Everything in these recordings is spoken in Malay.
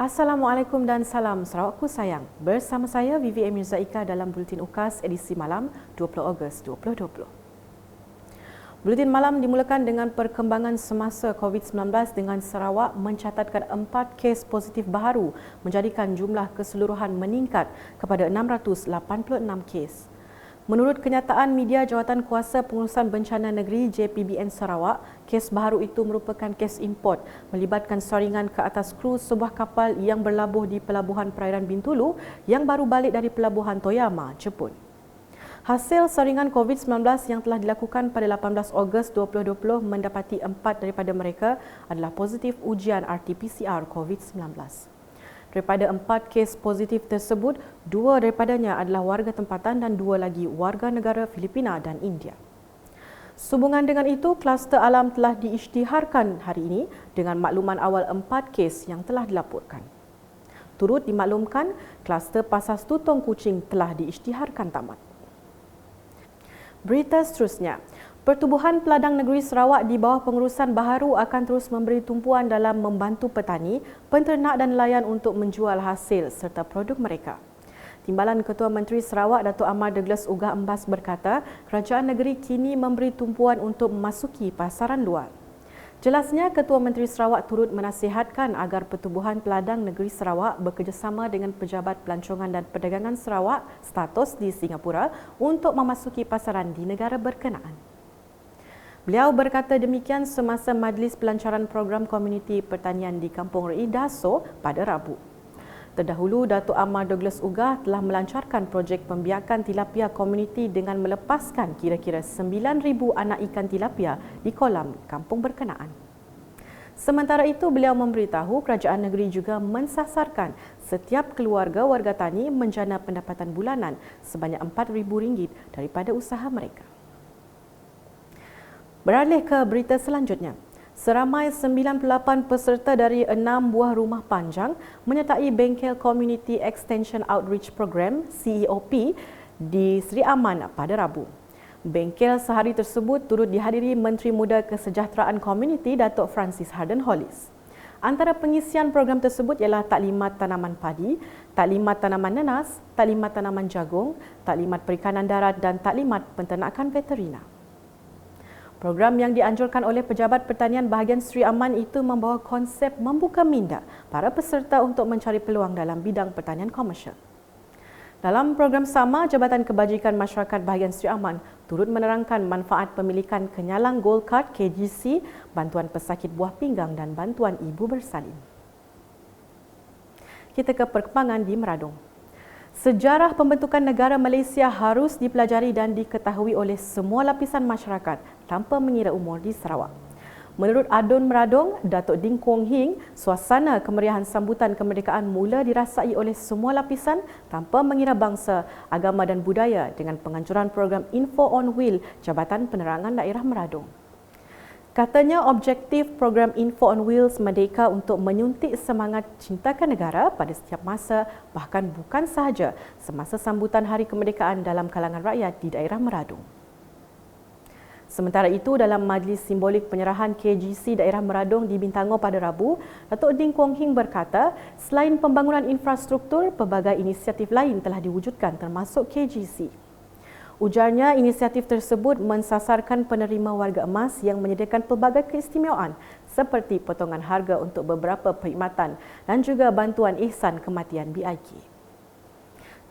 Assalamualaikum dan salam Sarawakku sayang. Bersama saya Vivi Emir Zaika dalam Buletin UKAS edisi malam 20 Ogos 2020. Buletin malam dimulakan dengan perkembangan semasa COVID-19 dengan Sarawak mencatatkan 4 kes positif baharu menjadikan jumlah keseluruhan meningkat kepada 686 kes. Menurut kenyataan media Jawatankuasa Pengurusan Bencana Negeri JPBN Sarawak, kes baharu itu merupakan kes import melibatkan saringan ke atas kru sebuah kapal yang berlabuh di Pelabuhan Perairan Bintulu yang baru balik dari Pelabuhan Toyama, Jepun. Hasil saringan COVID-19 yang telah dilakukan pada 18 Ogos 2020 mendapati 4 daripada mereka adalah positif ujian RT-PCR COVID-19. Daripada 4 kes positif tersebut, 2 daripadanya adalah warga tempatan dan 2 lagi warga negara Filipina dan India. Sehubungan dengan itu, kluster alam telah diisytiharkan hari ini dengan makluman awal 4 kes yang telah dilaporkan. Turut dimaklumkan, kluster Pasas Tutong Kuching telah diisytiharkan tamat. Berita seterusnya, Pertubuhan Peladang Negeri Sarawak di bawah pengurusan baharu akan terus memberi tumpuan dalam membantu petani, penternak dan nelayan untuk menjual hasil serta produk mereka. Timbalan Ketua Menteri Sarawak Datuk Amar Douglas Ugah Embas berkata, kerajaan negeri kini memberi tumpuan untuk memasuki pasaran luar. Jelasnya, Ketua Menteri Sarawak turut menasihatkan agar Pertubuhan Peladang Negeri Sarawak bekerjasama dengan Pejabat Pelancongan dan Perdagangan Sarawak status di Singapura untuk memasuki pasaran di negara berkenaan. Beliau berkata demikian semasa Majlis Pelancaran Program Komuniti Pertanian di Kampung Rei Daso pada Rabu. Terdahulu, Datuk Amar Douglas Ugah telah melancarkan projek pembiakan tilapia komuniti dengan melepaskan kira-kira 9,000 anak ikan tilapia di kolam kampung berkenaan. Sementara itu, beliau memberitahu kerajaan negeri juga mensasarkan setiap keluarga warga tani menjana pendapatan bulanan sebanyak RM4,000 daripada usaha mereka. Beralih ke berita selanjutnya. Seramai 98 peserta dari 6 buah rumah panjang menyertai Bengkel Community Extension Outreach Program CEOP di Seri Aman pada Rabu. Bengkel sehari tersebut turut dihadiri Menteri Muda Kesejahteraan Komuniti Datuk Francis Harden Hollis. Antara pengisian program tersebut ialah taklimat tanaman padi, taklimat tanaman nanas, taklimat tanaman jagung, taklimat perikanan darat dan taklimat penternakan veterina. Program yang dianjurkan oleh Pejabat Pertanian bahagian Seri Aman itu membawa konsep membuka minda para peserta untuk mencari peluang dalam bidang pertanian komersial. Dalam program sama, Jabatan Kebajikan Masyarakat bahagian Seri Aman turut menerangkan manfaat pemilikan kenyalang Gold Card KGC, bantuan pesakit buah pinggang dan bantuan ibu bersalin. Kita ke perkembangan di Meradong. Sejarah pembentukan negara Malaysia harus dipelajari dan diketahui oleh semua lapisan masyarakat tanpa mengira umur di Sarawak. Menurut Adun Meradong, Datuk Ding Kuong Hing, suasana kemeriahan sambutan kemerdekaan mula dirasai oleh semua lapisan tanpa mengira bangsa, agama dan budaya dengan penganjuran program Info on Wheel Jabatan Penerangan Daerah Meradong. Katanya objektif program Info on Wheels Merdeka untuk menyuntik semangat cintakan negara pada setiap masa, bahkan bukan sahaja semasa sambutan Hari Kemerdekaan dalam kalangan rakyat di daerah Meradong. Sementara itu, dalam majlis simbolik penyerahan KGC daerah Meradong di Bintango pada Rabu, Datuk Ding Kuong Hing berkata, selain pembangunan infrastruktur, pelbagai inisiatif lain telah diwujudkan termasuk KGC. Ujarnya, inisiatif tersebut mensasarkan penerima warga emas yang menyediakan pelbagai keistimewaan seperti potongan harga untuk beberapa perkhidmatan dan juga bantuan ihsan kematian BIK.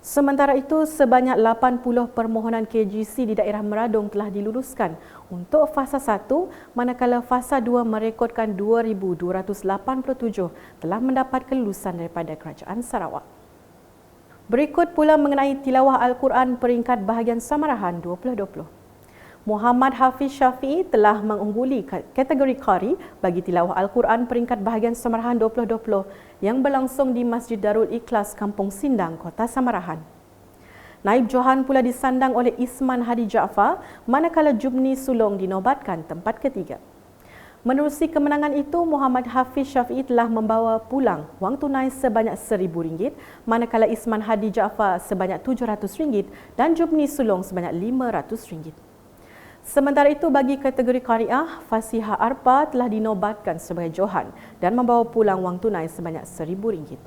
Sementara itu, sebanyak 80 permohonan KGC di daerah Meradong telah diluluskan untuk fasa 1, manakala fasa 2 merekodkan 2,287 telah mendapat kelulusan daripada Kerajaan Sarawak. Berikut pula mengenai tilawah Al-Quran peringkat bahagian Samarahan 2020. Muhammad Hafiz Syafiee telah mengungguli kategori Qari bagi tilawah Al-Quran peringkat bahagian Samarahan 2020 yang berlangsung di Masjid Darul Ikhlas Kampung Sindang, Kota Samarahan. Naib Johan pula disandang oleh Isman Hadi Jaafar, manakala Jubni Sulong dinobatkan tempat ketiga. Menerusi kemenangan itu, Muhammad Hafiz Syafiee telah membawa pulang wang tunai sebanyak RM1,000, manakala Isman Hadi Jaafar sebanyak RM700 dan Jubni Sulong sebanyak RM500. Sementara itu, bagi kategori Qariah, Fasiha Arpa telah dinobatkan sebagai Johan dan membawa pulang wang tunai sebanyak RM1,000.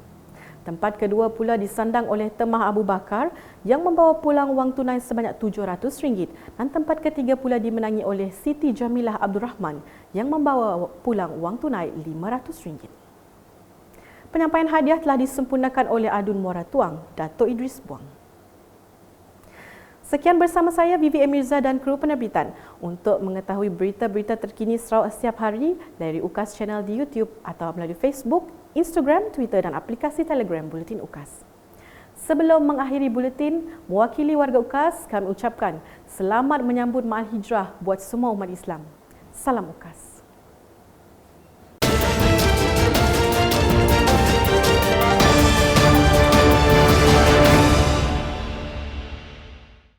Tempat kedua pula disandang oleh Temah Abu Bakar yang membawa pulang wang tunai sebanyak RM700 dan tempat ketiga pula dimenangi oleh Siti Jamilah Abdul Rahman yang membawa pulang wang tunai RM500. Penyampaian hadiah telah disempurnakan oleh Adun Muara Tuang, Datuk Idris Buang. Sekian bersama saya Vivi Emirza dan kru penerbitan. Untuk mengetahui berita-berita terkini Sarawak setiap hari dari UKAS Channel di YouTube atau melalui Facebook, Instagram, Twitter dan aplikasi Telegram Buletin UKAS. Sebelum mengakhiri buletin, mewakili warga UKAS, kami ucapkan selamat menyambut Ma'al Hijrah buat semua umat Islam. Salam UKAS.